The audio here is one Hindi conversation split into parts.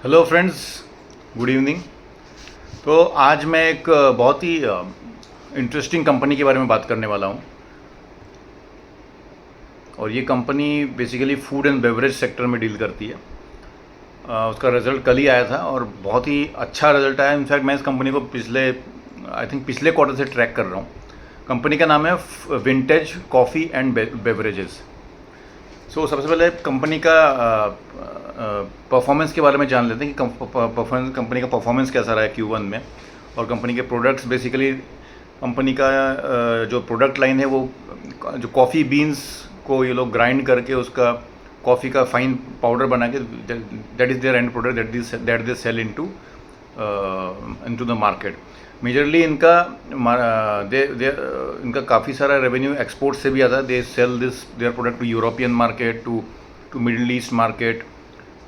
Hello friends, good evening. तो आज मैं एक बहुत ही इंटरेस्टिंग कंपनी के बारे में बात करने वाला हूँ। और ये company basically food and beverage sector में डील करती है। उसका रिज़ल्ट कल ही आया था और बहुत ही अच्छा रिज़ल्ट आया। इनफैक्ट मैं इस कंपनी को पिछले क्वार्टर से ट्रैक कर रहा हूँ। कंपनी का नाम है विंटेज कॉफ़ी एंड बेवरेजेस। सबसे पहले कंपनी का परफॉर्मेंस के बारे में जान लेते हैं कि कंपनी का परफॉर्मेंस कैसा रहा है Q1 में। और कंपनी के प्रोडक्ट्स, बेसिकली कंपनी का जो प्रोडक्ट लाइन है वो जो कॉफ़ी बीन्स को ये लोग ग्राइंड करके उसका कॉफ़ी का फाइन पाउडर बना के, that is their end product that they sell into the market. Majorly इनका काफ़ी सारा रेवेन्यू एक्सपोर्ट से भी आता है। They sell their product to European market, to Middle East market.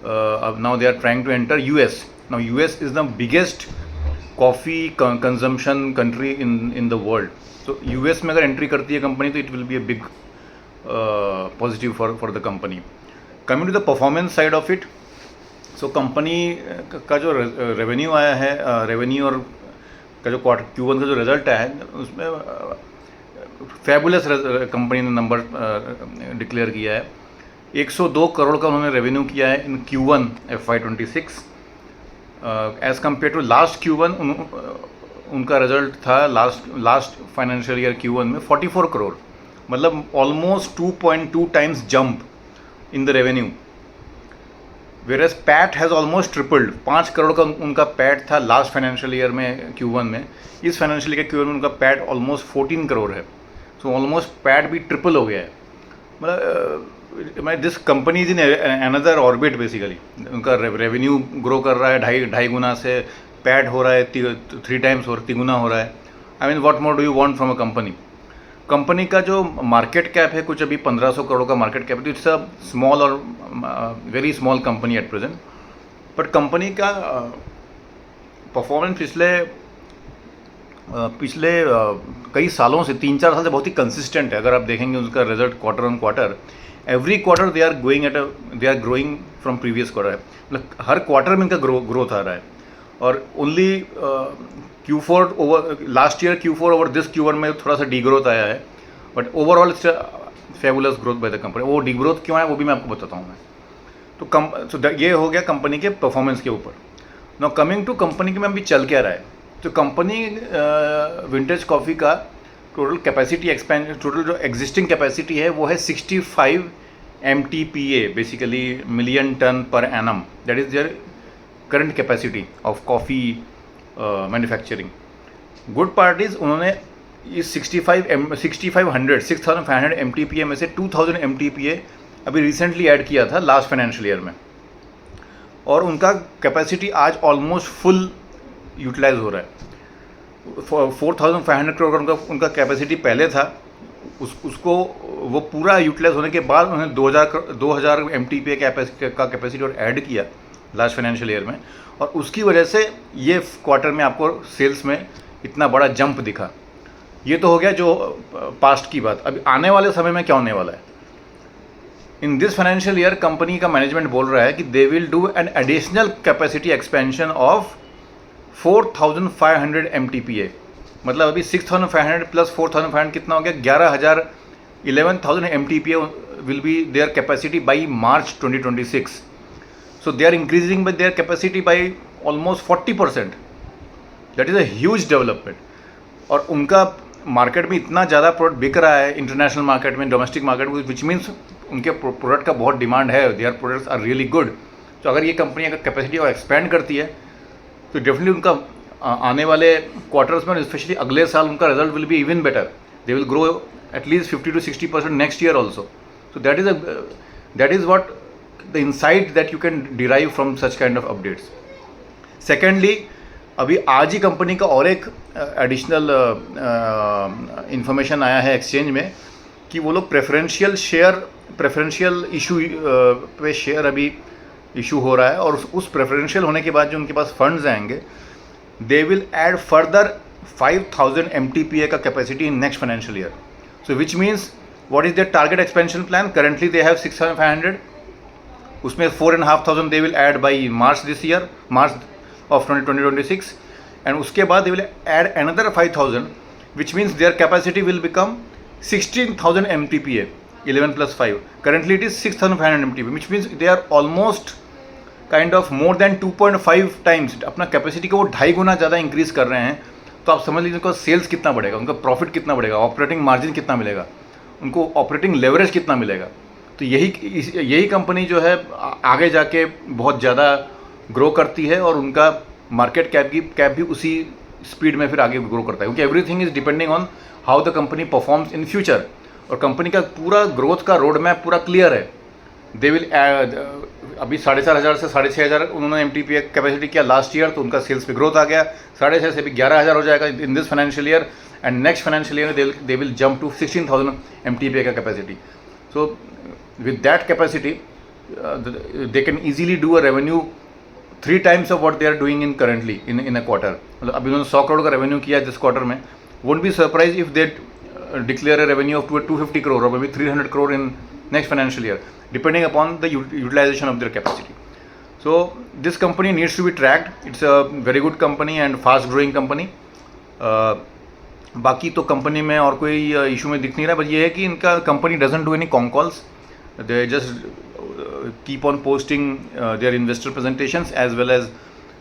अब now they are trying to enter US। Now US is the biggest coffee consumption country in the world. तो US में अगर एंट्री करती है कंपनी तो it will be a big positive for the company. Coming to the performance side of it, so company का जो रेवेन्यू आया है, रेवेन्यू और का जो Q1 का जो रिजल्ट आया है उसमें फैबुलस कंपनी ने नंबर डिक्लेयर किया है। 102 करोड़ का उन्होंने रेवेन्यू किया है in Q1 FY26। As compare to last Q1 उनका रिजल्ट था लास्ट फाइनेंशियल ईयर Q1 में 44 करोड़, मतलब almost 2.2 times jump in the revenue. Versus PAT has almost tripled. 5 crore का उनका पैट था लास्ट फाइनेंशियल ईयर में Q1 में। इस फाइनेंशियल ईयर के Q1 में उनका पैट ऑलमोस्ट 14 करोड़ है। सो ऑलमोस्ट पैट भी ट्रिपल हो गया है। मतलब this company is in another orbit basically. उनका रेवेन्यू ग्रो कर रहा है ढाई गुना से, पैट हो रहा है 3 टाइम्स और 3 गुना हो रहा है। I mean what more do you want from a company. Company का जो मार्केट कैप है कुछ अभी 1500 करोड़ का मार्केट कैप है। इट्स अ स्मॉल और very small company at present. But company का परफॉर्मेंस पिछले कई सालों से 3-4 साल से बहुत ही कंसिस्टेंट है। अगर आप देखेंगे उसका result quarter on quarter, every quarter they are growing from previous quarter. मतलब हर क्वार्टर में इनका ग्रोथ आ रहा है। और only Q4 over last year Q4 over this Q1 में थोड़ा सा डीग्रोथ आया है। But overall it's fabulous growth by the company. वो डीग्रोथ क्यों है वो भी मैं आपको बताता हूँ मैं। तो ये हो गया कंपनी के परफॉर्मेंस के ऊपर। नाउ कमिंग टू कंपनी के में अभी चल क्या रहा है। तो कंपनी विंटेज कॉफ़ी का टोटल कैपेसिटी एक्सपेंशन, टोटल जो एग्जिस्टिंग कैपेसिटी है वो है 65 MTPA, basically million ton per annum. That is their current capacity of coffee manufacturing. Good part is उन्होंने इस 6,500 MTPA में से 2,000 MTPA अभी रिसेंटली ऐड किया था लास्ट फाइनेंशियल ईयर में। और उनका कैपेसिटी आज ऑलमोस्ट फुल यूटिलाइज हो रहा है। 4,500 करोड़ का उनका कैपेसिटी पहले था। उसको वो पूरा यूटिलाइज होने के बाद उन्होंने 2,000 MTPA का कैपेसिटी और ऐड किया लास्ट फाइनेंशियल ईयर में। और उसकी वजह से ये क्वार्टर में आपको सेल्स में इतना बड़ा जंप दिखा। ये तो हो गया जो पास्ट की बात। अभी आने वाले समय में क्या होने वाला है। इन दिस फाइनेंशियल ईयर कंपनी का मैनेजमेंट बोल रहा है कि they will do an additional capacity expansion of 4,500 MTPA। मतलब अभी 6,500 प्लस 4,500 कितना हो गया, 11,000 MTPA will be their capacity by March 2026। So they are increasing by their capacity by almost 40%। That is a huge development. और उनका मार्केट में इतना ज़्यादा प्रोडक्ट बिक रहा है, इंटरनेशनल मार्केट में, डोमेस्टिक मार्केट में, विच मीन्स उनके प्रोडक्ट का बहुत डिमांड है। Their products are really good. तो अगर ये कंपनी अगर कैपेसिटी को एक्सपेंड करती है तो डेफिनेटली उनका आने वाले क्वार्टर्स में, स्पेशली अगले साल, उनका result will be even better. They will grow at least 50 to 60% next year also. So that is what the insight that you can derive from such kind of updates. Secondly, अभी आज ही कंपनी का और एक एडिशनल इंफॉर्मेशन आया है एक्सचेंज में कि वो लोग प्रेफरेंशियल इशू पे शेयर अभी इशू हो रहा है। और उस प्रेफरेंशियल होने के बाद जो उनके पास फंड्स आएंगे, they will add further 5,000 MTPA का capacity in next financial year. So which means what is their target expansion plan. Currently they have 6,500 उसमें 4,500 they will add by March this year, March of 2026, and उसके बाद they will add another 5,000, which means their capacity will become 16,000 MTPA, 11 + 5. Currently it is 6,500 MTPA, which means they are almost kind of more than 2.5 times अपना कैपेसिटी को वो 2.5 गुना ज़्यादा इंक्रीज कर रहे हैं. तो आप समझ लीजिए उनका सेल्स कितना बढ़ेगा, उनका प्रॉफिट कितना बढ़ेगा, ऑपरेटिंग मार्जिन कितना मिलेगा, उनको ऑपरेटिंग लेवरेज कितना मिलेगा. तो यही कंपनी जो है आगे जाके बहुत ज़्यादा ग्रो करती है और उनका मार्केट कैप भी उसी स्पीड में फिर आगे ग्रो करता है, क्योंकि everything is depending on how the company performs in future. और कंपनी का पूरा ग्रोथ का रोड मैप पूरा क्लियर है. दे विल अभी 4,500 से 6,500 उन्होंने MTPA कैपेसिटी किया लास्ट ईयर, तो उनका सेल्स पे ग्रोथ आ गया. 6,500 से भी 11,000 हो जाएगा in this financial year, and next financial year they will jump to 16,000 MTPA का capacity. So with that capacity they can easily do a revenue 3 times of what they are doing in currently in a quarter. मतलब अभी उन्होंने 100 करोड़ का रेवेन्यू किया दिस क्वार्टर में. Won't be surprise if they declare a revenue of 250 crore or maybe 300 crore in next financial year, depending upon the utilization of their capacity. So this company needs to be tracked. It's a very good company and fast growing company. बाकी तो कंपनी में और कोई इशू में दिख नहीं रहा, बस ये है कि इनका company doesn't do any con calls. They just keep on posting their investor presentations as well as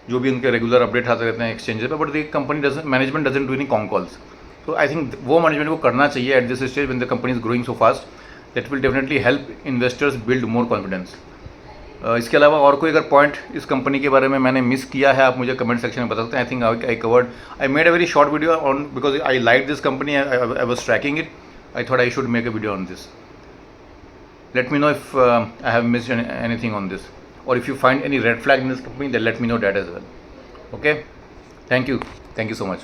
जो भी उनके रेगुलर अपडेट आते रहते हैं एक्सचेंज पे, but the company management doesn't do any con calls. तो आई थिंक वो मैनेजमेंट को करना चाहिए at this stage when the company is growing so fast. That will definitely help investors build more confidence. इसके अलावा और कोई अगर पॉइंट इस कंपनी के बारे में मैंने मिस किया है, आप मुझे कमेंट सेक्शन में बता सकते हैं. I think I covered, I made a very short video on because I like this company, I was tracking it. I thought I should make a video on this. Let me know if I have missed anything on this, or if you find any red flag in this company, then let me know that as well. Okay, thank you so much.